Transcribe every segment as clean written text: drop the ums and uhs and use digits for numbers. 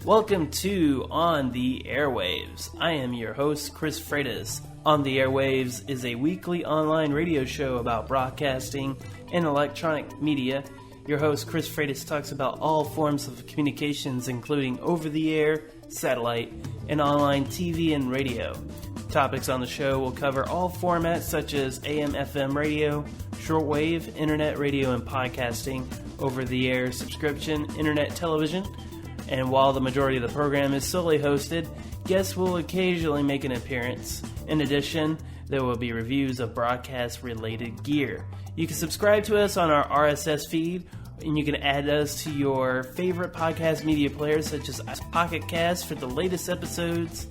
Welcome to On The Airwaves. I am your host, Chris Freitas. On The Airwaves is a weekly online radio show about broadcasting and electronic media. Your host, Chris Freitas, talks about all forms of communications, including over-the-air, satellite, and online TV and radio. Topics on the show will cover all formats such as AM/FM radio, shortwave, internet radio and podcasting, over-the-air subscription, internet television. And while the majority of the program is solely hosted, guests will occasionally make an appearance. In addition, there will be reviews of broadcast-related gear. You can subscribe to us on our RSS feed, and you can add us to your favorite podcast media players such as Pocket Cast for the latest episodes.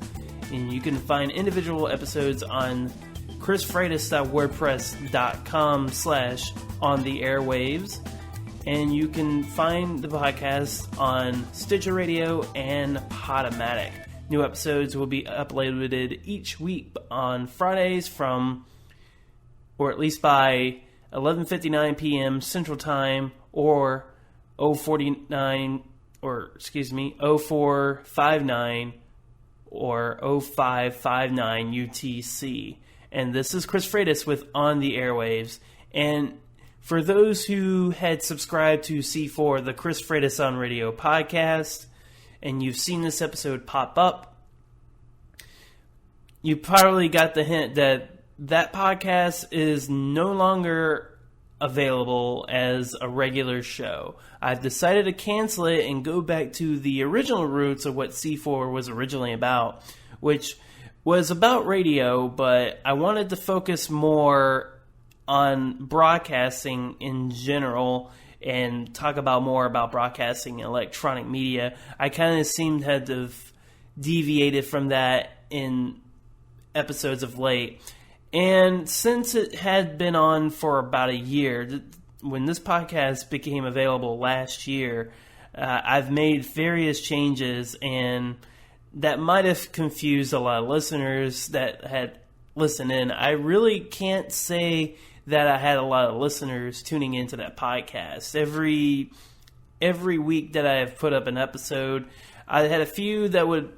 And you can find individual episodes on chrisfreitas.wordpress.com/ontheairwaves. And you can find the podcast on Stitcher Radio and Podomatic. New episodes will be uploaded each week on Fridays or at least by 11:59 p.m. Central Time or 0459 or 0559 UTC. And this is Chris Freitas with On The Airwaves. And for those who had subscribed to CFOR, the Chris Freitas on Radio podcast, and you've seen this episode pop up, you probably got the hint that that podcast is no longer available as a regular show. I've decided to cancel it and go back to the original roots of what CFOR was originally about, which was about radio, but I wanted to focus more on broadcasting in general and talk more about broadcasting and electronic media. I kind of seemed to have deviated from that in episodes of late. And since it had been on for about a year, when this podcast became available last year, I've made various changes, and that might have confused a lot of listeners that had listened in. I really can't say that I had a lot of listeners tuning into that podcast. Every week that I have put up an episode, I had a few that would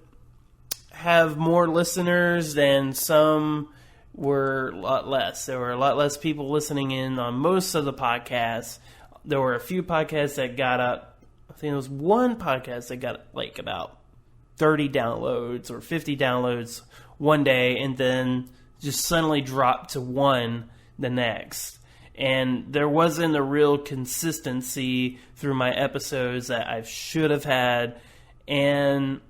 have more listeners, and some were a lot less. There were a lot less people listening in on most of the podcasts. There were a few podcasts that got up. I think there was one podcast that got like about 30 downloads or 50 downloads one day, and then just suddenly dropped to one the next. And there wasn't a real consistency through my episodes that I should have had, and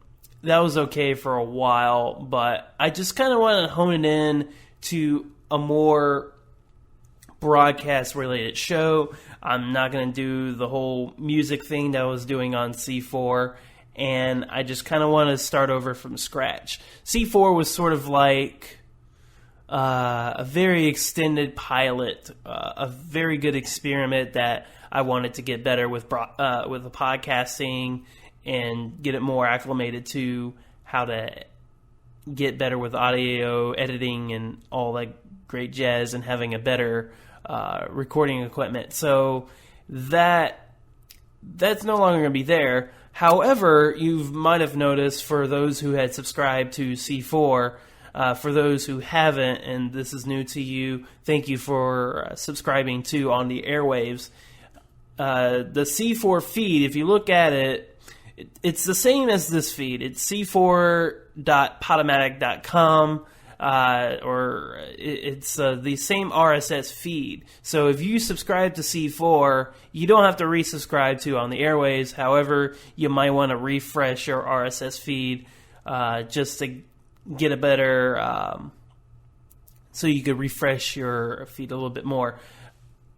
that was okay for a while, but I just kind of wanted to hone it in to a more broadcast related show. I'm not going to do the whole music thing that I was doing on C4, and I just kind of want to start over from scratch. C4 was sort of like a very extended pilot, a very good experiment that I wanted to get better with the podcasting and get it more acclimated to how to get better with audio editing and all that great jazz, and having a better recording equipment. So that's no longer going to be there. However, you might have noticed, for those who had subscribed to C4, for those who haven't, and this is new to you, thank you for subscribing to On The Airwaves. The C4 feed, if you look at it, it's the same as this feed. It's c4.podomatic.com, or it's the same RSS feed. So if you subscribe to C4, you don't have to resubscribe to On The Airwaves. However, you might want to refresh your RSS feed just to get a better, so you could refresh your feed a little bit more.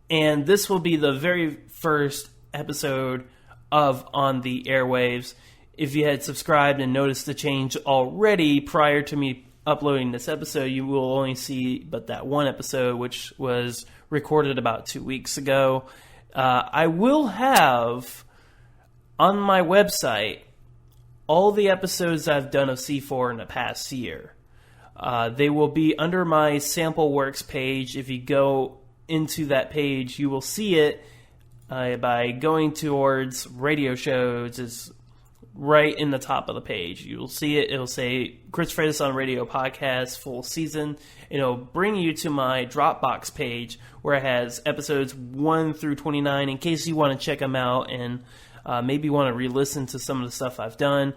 And this will be the very first episode of On The Airwaves. If you had subscribed and noticed the change already prior to me uploading this episode, you will only see but that one episode, which was recorded about 2 weeks ago. I will have on my website all the episodes I've done of C4 in the past year. They will be under my Sample Works page. If you go into that page, you will see it by going towards radio shows. Is right in the top of the page. You'll see it. It'll say Chris Freitas on Radio Podcast full season. It'll bring you to my Dropbox page where it has episodes 1 through 29 in case you want to check them out and maybe want to re-listen to some of the stuff I've done.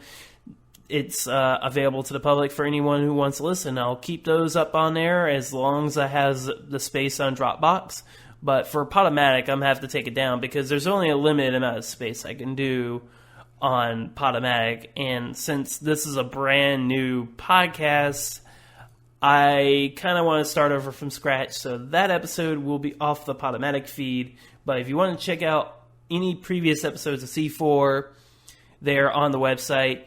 It's available to the public for anyone who wants to listen. I'll keep those up on there as long as I have the space on Dropbox. But for Podomatic, I'm going to have to take it down because there's only a limited amount of space I can do on Podomatic. And since this is a brand new podcast, I kind of want to start over from scratch. So that episode will be off the Podomatic feed. But if you want to check out any previous episodes of C4, they're on the website.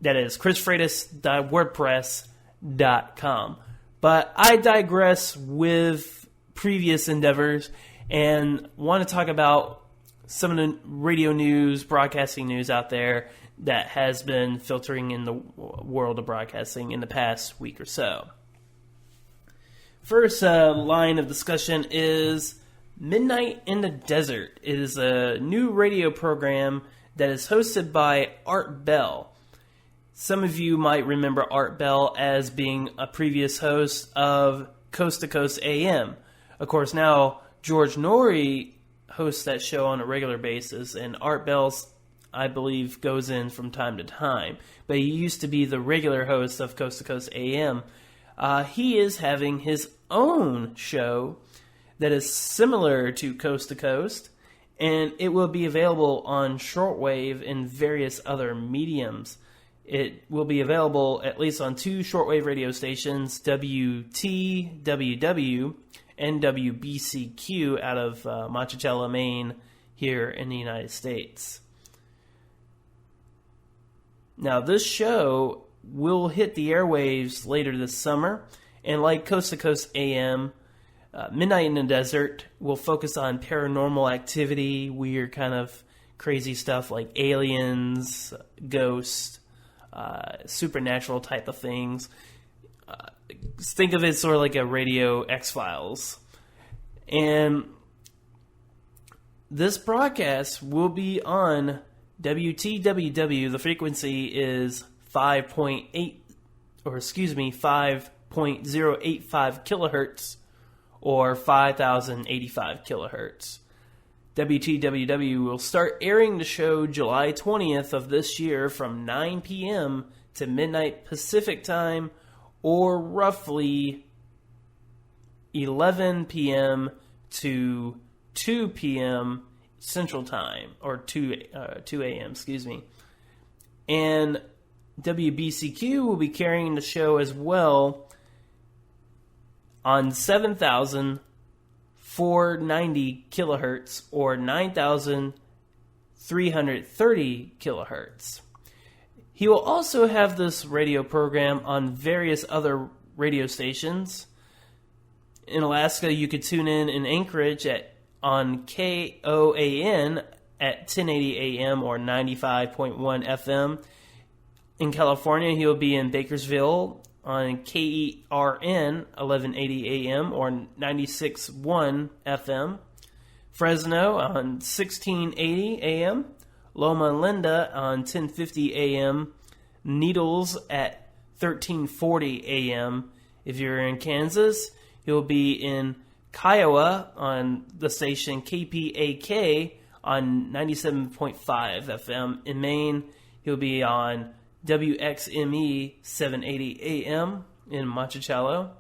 That is chrisfreitas.wordpress.com. But I digress with previous endeavors and want to talk about some of the radio news, broadcasting news out there that has been filtering in the world of broadcasting in the past week or so. First line of discussion is Midnight in the Desert. It is a new radio program that is hosted by Art Bell. Some of you might remember Art Bell as being a previous host of Coast to Coast AM. Of course, now George Norrie hosts that show on a regular basis, and Art Bell's, I believe, goes in from time to time. But he used to be the regular host of Coast to Coast AM. He is having his own show that is similar to Coast to Coast, and it will be available on shortwave and various other mediums. It will be available at least on 2 shortwave radio stations, WTWW and WBCQ out of Monticello, Maine, here in the United States. Now, this show will hit the airwaves later this summer, and like Coast to Coast AM, Midnight in the Desert will focus on paranormal activity, weird kind of crazy stuff like aliens, ghosts, supernatural type of things. Think of it sort of like a radio X-Files. And this broadcast will be on WTWW. The frequency is 5.05 kilohertz or 5,085 kilohertz. WTWW will start airing the show July 20th of this year from 9 p.m. to midnight Pacific time, or roughly 11 p.m. to 2 p.m. Central Time, or 2 a.m., excuse me. And WBCQ will be carrying the show as well on 7,490 kilohertz or 9,330 kilohertz. He will also have this radio program on various other radio stations. In Alaska, you could tune in Anchorage on KOAN at 1080 AM or 95.1 FM. In California, he'll be in Bakersville on KERN 1180 AM or 96.1 FM. Fresno on 1680 AM. Loma Linda on 1050 AM. Needles at 1340 AM. If you're in Kansas, he'll be in Kiowa on the station KPAK on 97.5 FM. In Maine, he'll be on WXME 780 AM in Monticello.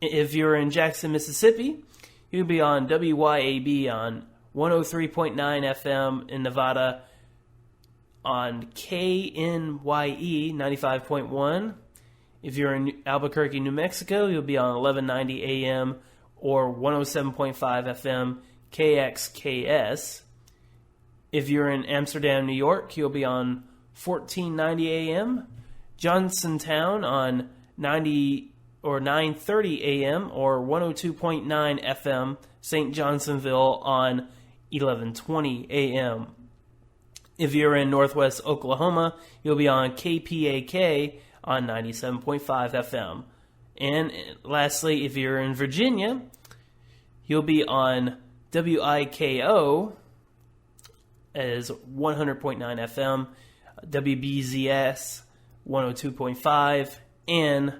If you're in Jackson, Mississippi, he'll be on WYAB on 103.9 FM in Nevada, on KNYE 95.1. If you're in Albuquerque, New Mexico, you'll be on 1190 AM or 107.5 FM KXKS. If you're in Amsterdam, New York, you'll be on 1490 AM. Johnsontown on 90 or 930 AM or 102.9 FM. St. Johnsonville on 1120 AM. If you're in Northwest Oklahoma, you'll be on KPAK on 97.5 FM. And lastly, if you're in Virginia, you'll be on WIKO as 100.9 FM. WBZS 102.5, and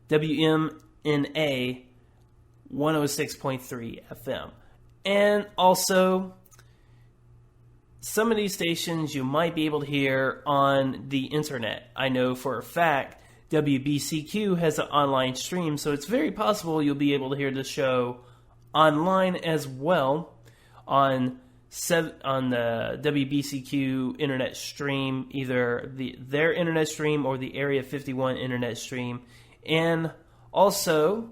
WMNA 106.3 FM. And also, some of these stations you might be able to hear on the internet. I know for a fact WBCQ has an online stream, so it's very possible you'll be able to hear the show online as well on the WBCQ internet stream, either their internet stream or the Area 51 internet stream. And also,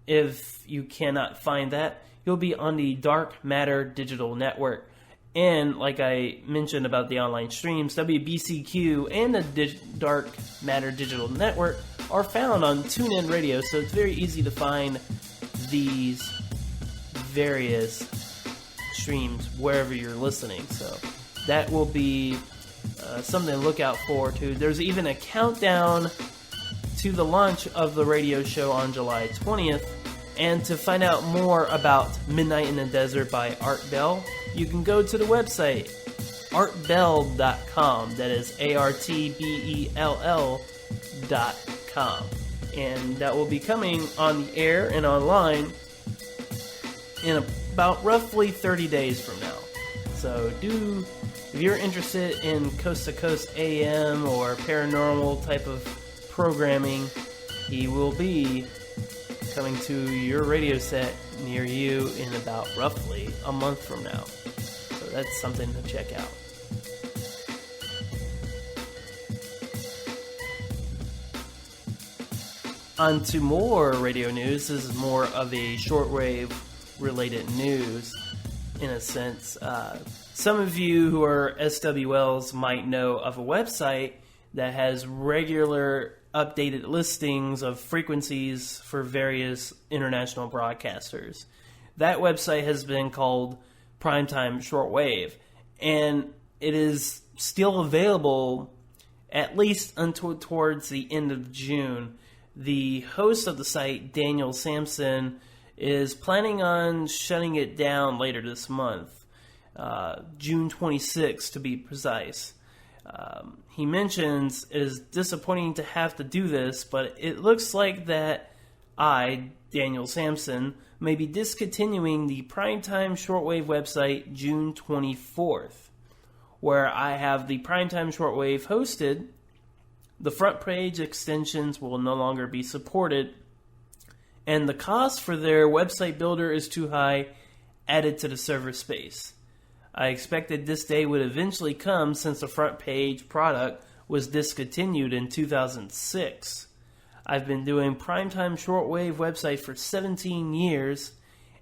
if you cannot find that, you'll be on the Dark Matter Digital Network. And like I mentioned about the online streams, WBCQ and the Dark Matter Digital Network are found on TuneIn Radio, so it's very easy to find these various streams wherever you're listening. So that will be something to look out for too. There's even a countdown to the launch of the radio show on July 20th. And to find out more about Midnight in the Desert by Art Bell, you can go to the website artbell.com. That is ARTBELL.com. And that will be coming on the air and online in about roughly 30 days from now. So if you're interested in Coast to Coast AM or paranormal type of programming, he will be coming to your radio set near you in about roughly a month from now. So that's something to check out. On to more radio news. This is more of a shortwave related news in a sense. Some of you who are SWLs might know of a website that has regular updated listings of frequencies for various international broadcasters. That website has been called Primetime Shortwave, and it is still available at least until towards the end of June. The host of the site, Daniel Sampson, is planning on shutting it down later this month, June 26th to be precise. He mentions it is disappointing to have to do this, but it looks like that I, Daniel Sampson, may be discontinuing the Primetime Shortwave website June 24th, where I have the Primetime Shortwave hosted. The front page extensions will no longer be supported, and the cost for their website builder is too high, added to the server space. I expected this day would eventually come since the front page product was discontinued in 2006. I've been doing Primetime Shortwave website for 17 years,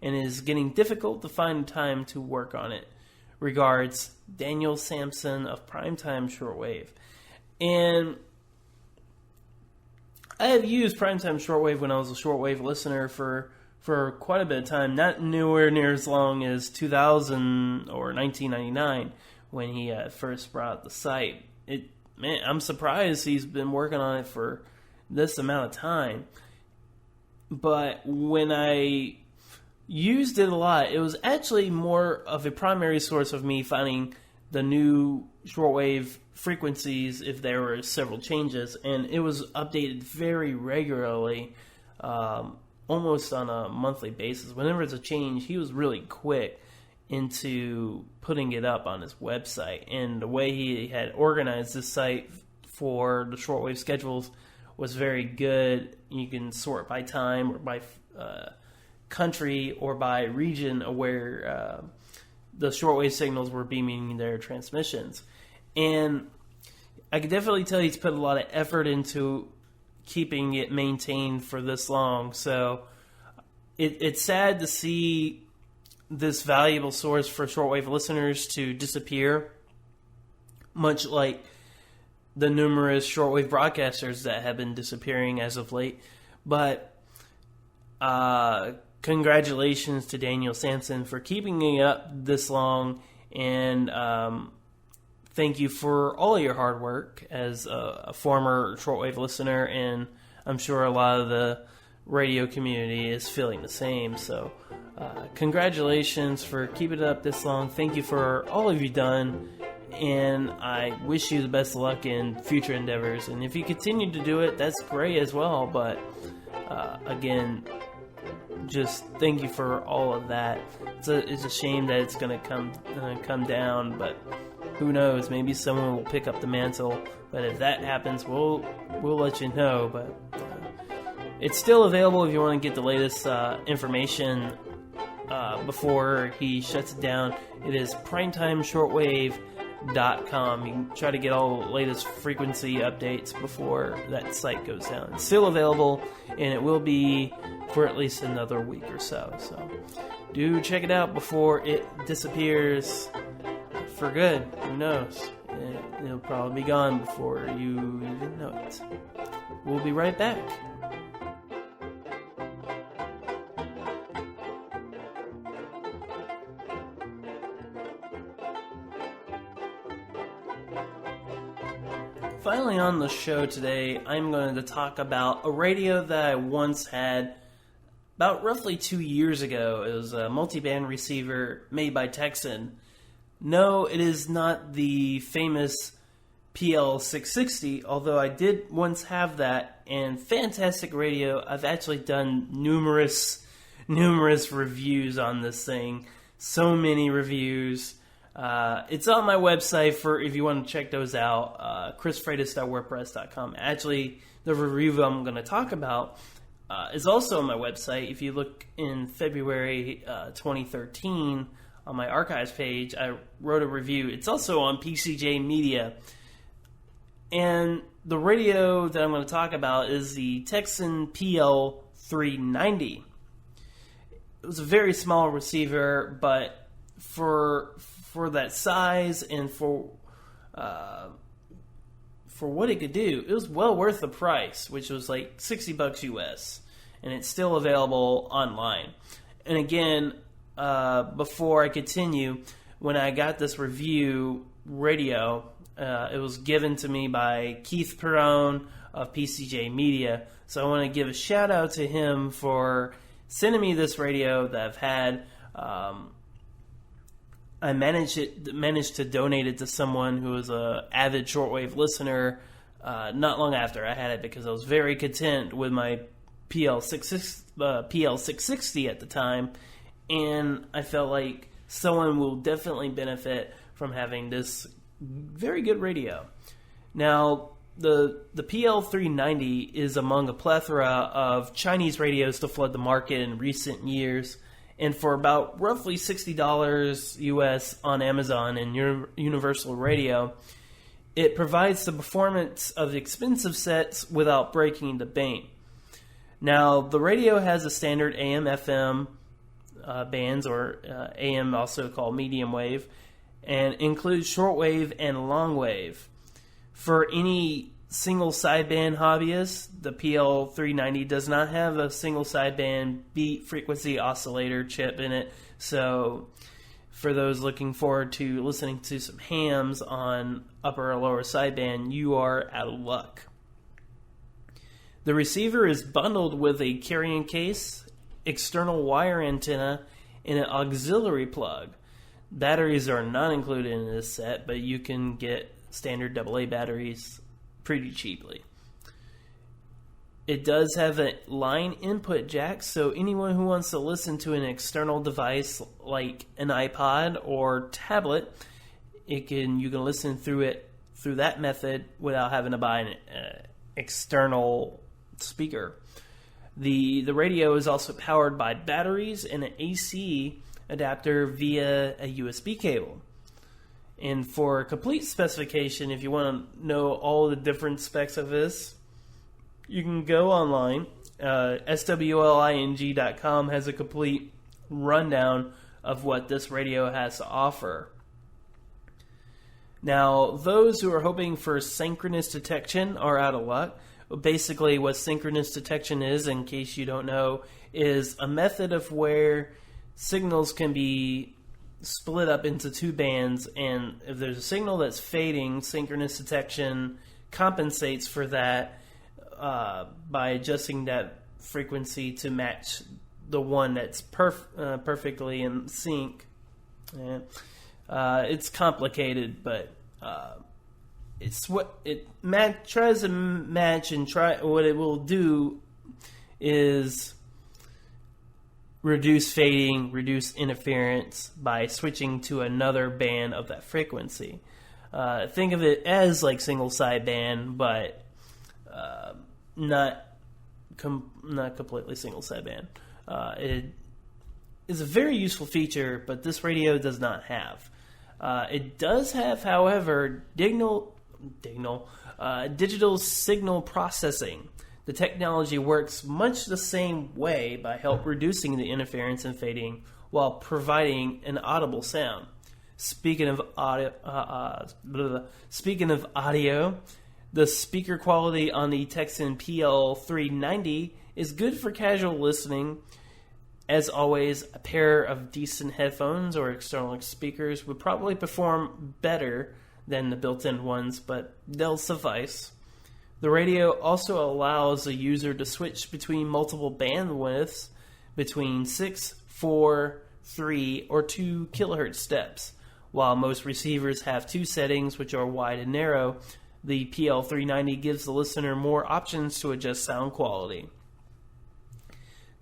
and it is getting difficult to find time to work on it. Regards, Daniel Sampson of Primetime Shortwave. And I have used Primetime Shortwave when I was a shortwave listener for quite a bit of time, not nowhere near as long as 2000 or 1999 when he first brought the site. I'm surprised he's been working on it for this amount of time. But when I used it a lot, it was actually more of a primary source of me finding the new shortwave frequencies if there were several changes, and it was updated very regularly, almost on a monthly basis. Whenever there's a change, he was really quick into putting it up on his website, and the way he had organized this site for the shortwave schedules was very good. You can sort by time or by country or by region where the shortwave signals were beaming their transmissions. And I can definitely tell he's put a lot of effort into keeping it maintained for this long. So it's sad to see this valuable source for shortwave listeners to disappear, much like the numerous shortwave broadcasters that have been disappearing as of late. But congratulations to Daniel Sampson for keeping it up this long, and thank you for all your hard work as a former shortwave listener, and I'm sure a lot of the radio community is feeling the same. So congratulations for keeping it up this long. Thank you for all of you done, and I wish you the best of luck in future endeavors. And if you continue to do it, that's great as well. But again, just thank you for all of that. It's a shame that it's going to come down, but who knows? Maybe someone will pick up the mantle. But if that happens, we'll let you know. But it's still available if you want to get the latest information before he shuts it down. It is primetimeshortwave.com. You can try to get all the latest frequency updates before that site goes down. It's still available, and it will be for at least another week or so. So do check it out before it disappears for good. Who knows? It'll probably be gone before you even know it. We'll be right back. Finally on the show today, I'm going to talk about a radio that I once had about roughly 2 years ago. It was a multiband receiver made by Tecsun. No, it is not the famous PL-390, although I did once have that, and fantastic radio. I've actually done numerous reviews on this thing. So many reviews. It's on my website for if you want to check those out, chrisfreitas.wordpress.com. Actually, the review I'm going to talk about is also on my website. If you look in February 2013 on my archives page, I wrote a review. It's also on PCJ Media. And the radio that I'm going to talk about is the Tecsun PL-390. It was a very small receiver, but for that size and for what it could do, it was well worth the price, which was like $60 US, and it's still available online. And again, before I continue, when I got this review radio, it was given to me by Keith Perrone of PCJ Media, so I want to give a shout out to him for sending me this radio that I've had. I managed to donate it to someone who was an avid shortwave listener not long after I had it, because I was very content with my PL-660 at the time, and I felt like someone will definitely benefit from having this very good radio. Now, the PL-390 is among a plethora of Chinese radios to flood the market in recent years. And for about roughly $60 US on Amazon and Universal Radio, it provides the performance of expensive sets without breaking the bank. Now, the radio has a standard AM/FM bands, or AM also called medium wave, and includes shortwave and long wave. For any single sideband hobbyist, the PL-390 does not have a single sideband beat frequency oscillator chip in it, so for those looking forward to listening to some hams on upper or lower sideband, you are out of luck. The receiver is bundled with a carrying case, external wire antenna, and an auxiliary plug. Batteries are not included in this set, but you can get standard AA batteries pretty cheaply. It does have a line input jack, so anyone who wants to listen to an external device like an iPod or tablet, you can listen through that method without having to buy an external speaker. The radio is also powered by batteries and an AC adapter via a USB cable. And for a complete specification, if you want to know all the different specs of this, you can go online. SWLING.com has a complete rundown of what this radio has to offer. Now, those who are hoping for synchronous detection are out of luck. Basically, what synchronous detection is, in case you don't know, is a method of where signals can be split up into two bands, and if there's a signal that's fading, synchronous detection compensates for that by adjusting that frequency to match the one that's perfectly in sync. It's complicated, but It's what it tries to match, and what it will do is reduce fading, reduce interference by switching to another band of that frequency. Think of it as like single sideband, but not completely single sideband. It is a very useful feature, but this radio does not have. It does have, however, digital signal processing. The technology works much the same way by reducing the interference and fading while providing an audible sound. Speaking of audio, the speaker quality on the Tecsun PL-390 is good for casual listening. As always, a pair of decent headphones or external speakers would probably perform better than the built-in ones, but they'll suffice. The radio also allows the user to switch between multiple bandwidths between 6, 4, 3, or 2 kilohertz steps. While most receivers have 2 settings, which are wide and narrow, the PL-390 gives the listener more options to adjust sound quality.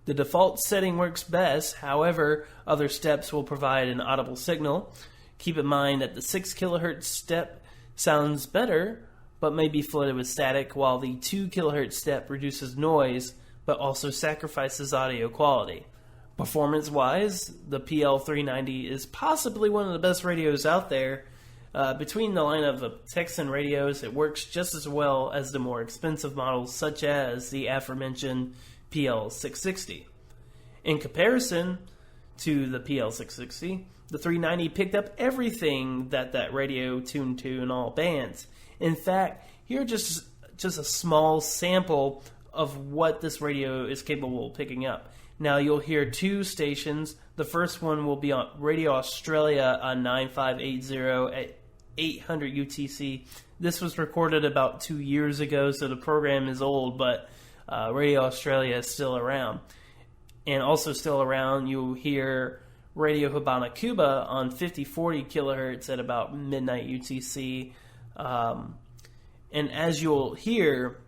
The default setting works best, however, other steps will provide an audible signal. Keep in mind that the 6 kilohertz step sounds better, but may be flooded with static, while the 2 kilohertz step reduces noise, but also sacrifices audio quality. Performance-wise, the PL-390 is possibly one of the best radios out there. Between the lineup of Tecsun radios, it works just as well as the more expensive models, such as the aforementioned PL-660. In comparison to the PL-660, the 390 picked up everything that radio tuned to in all bands. In fact, here just a small sample of what this radio is capable of picking up. Now you'll hear 2 stations. The first one will be on Radio Australia on 9580 at 800 UTC. This was recorded about 2 years ago, so the program is old, but Radio Australia is still around. And also still around, you'll hear Radio Habana, Cuba on 5040 kilohertz at about midnight UTC. And as you'll hear,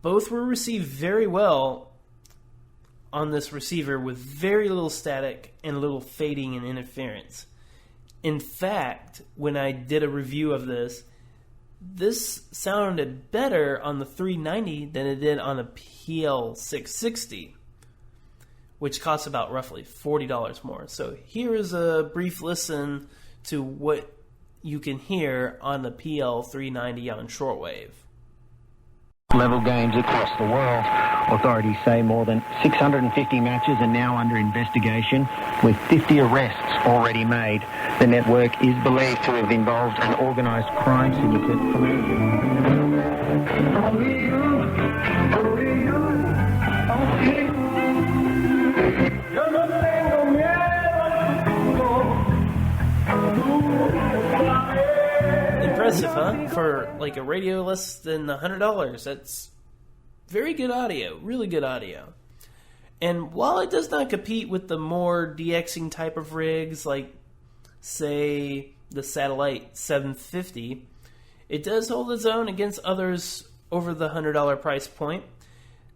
both were received very well on this receiver with very little static and little fading and interference. In fact, when I did a review of this sounded better on the 390 than it did on a PL-660, which costs about roughly $40 more. So here is a brief listen to what you can hear on the PL-390 on shortwave. Level games across the world. Authorities say more than 650 matches are now under investigation, with 50 arrests already made. The network is believed to have involved an organised crime syndicate from Impressive, huh? For like a radio less than $100, that's very good audio, really good audio. And while it does not compete with the more DXing type of rigs, like say the Satellite 750, it does hold its own against others over the $100 price point.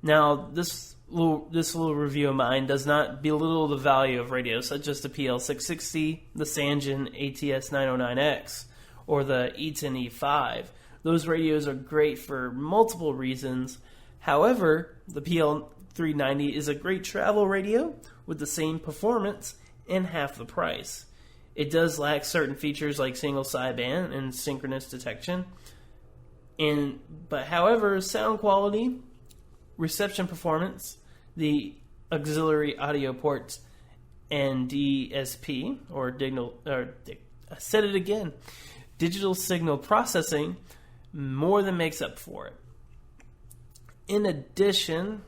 Now, this little review of mine does not belittle the value of radios such as the PL660, the Sangen ATS909X, or the E10 E5. Those radios are great for multiple reasons. However, the PL-390 is a great travel radio with the same performance and half the price. It does lack certain features like single sideband and synchronous detection. But however, sound quality, reception performance, the auxiliary audio ports, and DSP, I said it again, digital signal processing, more than makes up for it. In addition,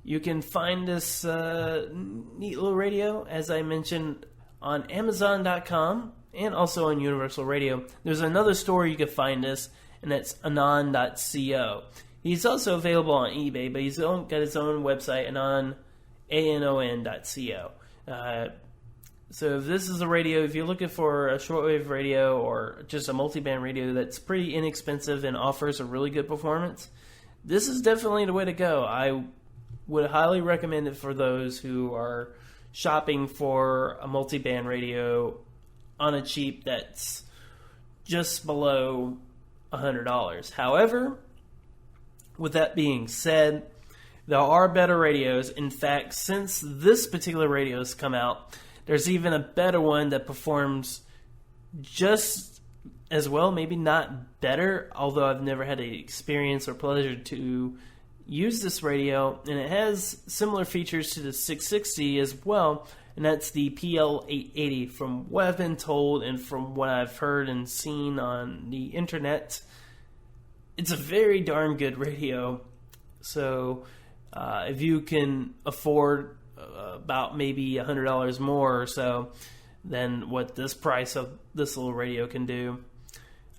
you can find this neat little radio, as I mentioned, on Amazon.com and also on Universal Radio. There's another store you can find this, and that's anon.co. He's also available on eBay, but he's got his own website, anon.co. So if this is a radio, if you're looking for a shortwave radio or just a multiband radio that's pretty inexpensive and offers a really good performance, this is definitely the way to go. I would highly recommend it for those who are shopping for a multiband radio on a cheap that's just below $100. However, with that being said, there are better radios. In fact, since this particular radio has come out, there's even a better one that performs just as well, maybe not better, although I've never had the experience or pleasure to use this radio, and it has similar features to the 660 as well, and that's the PL-390. From what I've been told and from what I've heard and seen on the internet, it's a very darn good radio. So if you can afford about maybe $100 more or so than what this price of this little radio can do,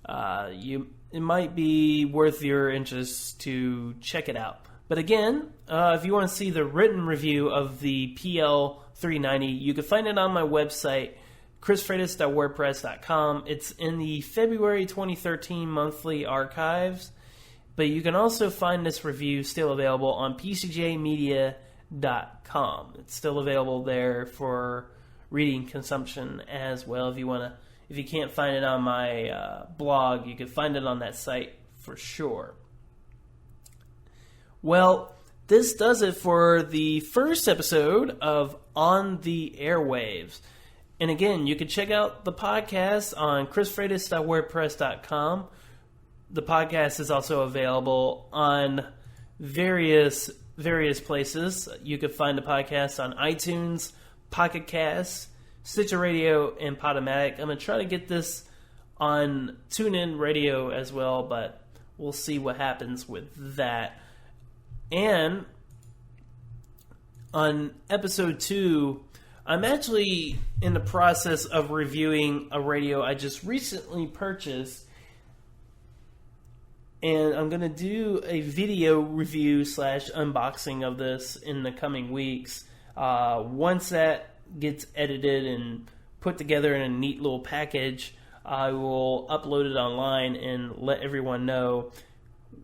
it might be worth your interest to check it out. But again, if you want to see the written review of the PL-390, you can find it on my website, chrisfreitas.wordpress.com. It's in the February 2013 monthly archives, but you can also find this review still available on pcjmedia.com. It's still available there for reading consumption as well. If you can't find it on my blog, you can find it on that site for sure. Well, this does it for the first episode of On The Airwaves. And again, you can check out the podcast on chrisfreitas.wordpress.com. The podcast is also available on various places. You can find the podcast on iTunes, Pocket Casts, Stitcher Radio, and Podomatic. I'm going to try to get this on TuneIn Radio as well, but we'll see what happens with that. And on episode 2, I'm actually in the process of reviewing a radio I just recently purchased, and I'm going to do a video review / unboxing of this in the coming weeks. Once that gets edited and put together in a neat little package, I will upload it online and let everyone know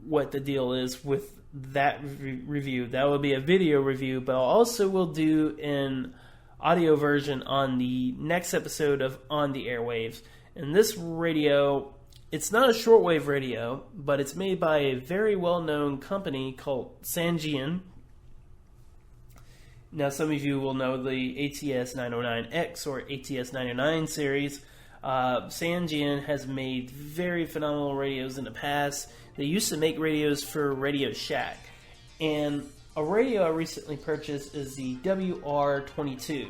what the deal is with that review. That will be a video review, but I also will do an audio version on the next episode of On The Airwaves. And this radio, it's not a shortwave radio, but it's made by a very well-known company called Sangean. Now, some of you will know the ATS 909X or ATS 909 series. Sangean has made very phenomenal radios in the past. They used to make radios for Radio Shack. And a radio I recently purchased is the WR22.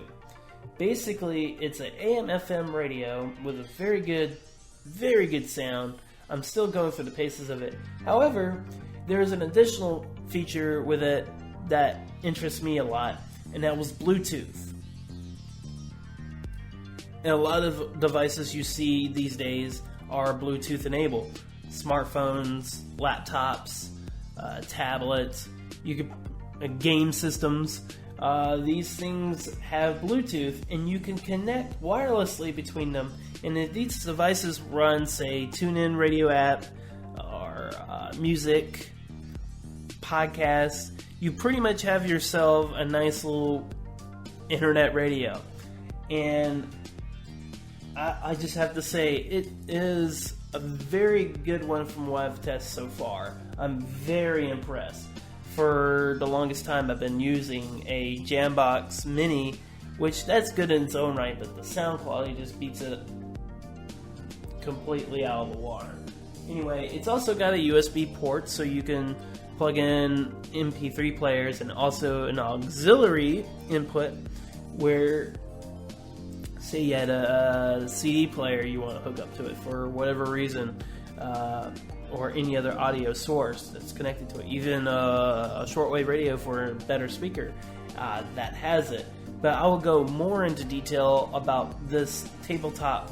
Basically, it's an AM/FM radio with a very good sound. I'm still going through the paces of it. However, there is an additional feature with it that interests me a lot, and that was Bluetooth. And a lot of devices you see these days are Bluetooth enabled. Smartphones, laptops, tablets, game systems. These things have Bluetooth, and you can connect wirelessly between them. And if these devices run, say, TuneIn Radio app or music, podcasts, you pretty much have yourself a nice little internet radio. And I just have to say, it is a very good one from what I've tested so far. I'm very impressed. For the longest time, I've been using a Jambox Mini, which that's good in its own right, but the sound quality just beats it completely out of the water. Anyway, it's also got a USB port, so you can plug in MP3 players and also an auxiliary input where, say you had a CD player you want to hook up to it for whatever reason, or any other audio source that's connected to it. Even a shortwave radio for a better speaker that has it. But I will go more into detail about this tabletop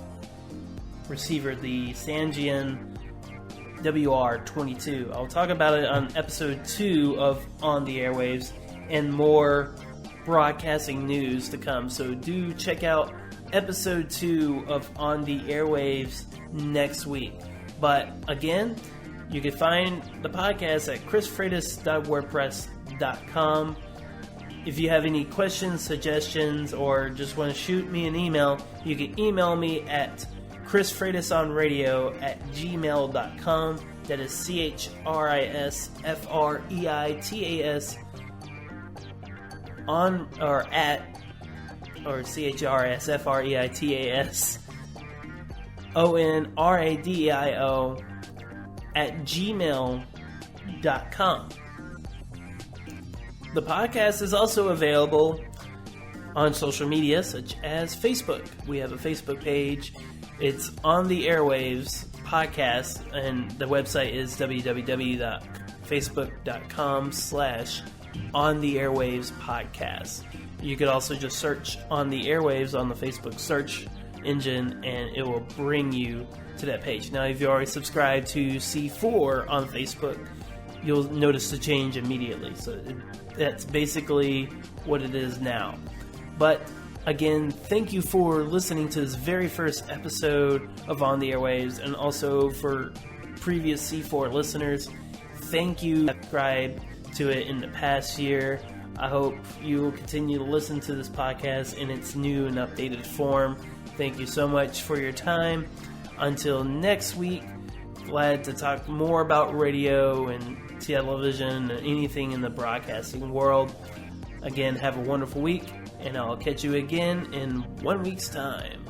receiver, the Sangean WR22. I'll talk about it on episode 2 of On The Airwaves, and more broadcasting news to come. So do check out episode 2 of On The Airwaves next week. But again, you can find the podcast at chrisfreitas.wordpress.com. If you have any questions, suggestions, or just want to shoot me an email, you can email me at chrisfreitasonradio@gmail.com. That is CHRISFREITAS on or at or CHRISFREITAS ONRADIO @gmail.com. The podcast is also available on social media such as Facebook. We have a Facebook page. It's On The Airwaves Podcast, and the website is www.facebook.com/On The Airwaves Podcast. You could also just search On The Airwaves on the Facebook search engine, and it will bring you to that page. Now, if you already subscribed to C4 on Facebook, you'll notice the change immediately. So that's basically what it is now. But again, thank you for listening to this very first episode of On The Airwaves, and also for previous C4 listeners. Thank you. Subscribe to it in the past year. I hope you will continue to listen to this podcast in its new and updated form. Thank you so much for your time. Until next week, glad to talk more about radio and television and anything in the broadcasting world. Again, have a wonderful week, and I'll catch you again in 1 week's time.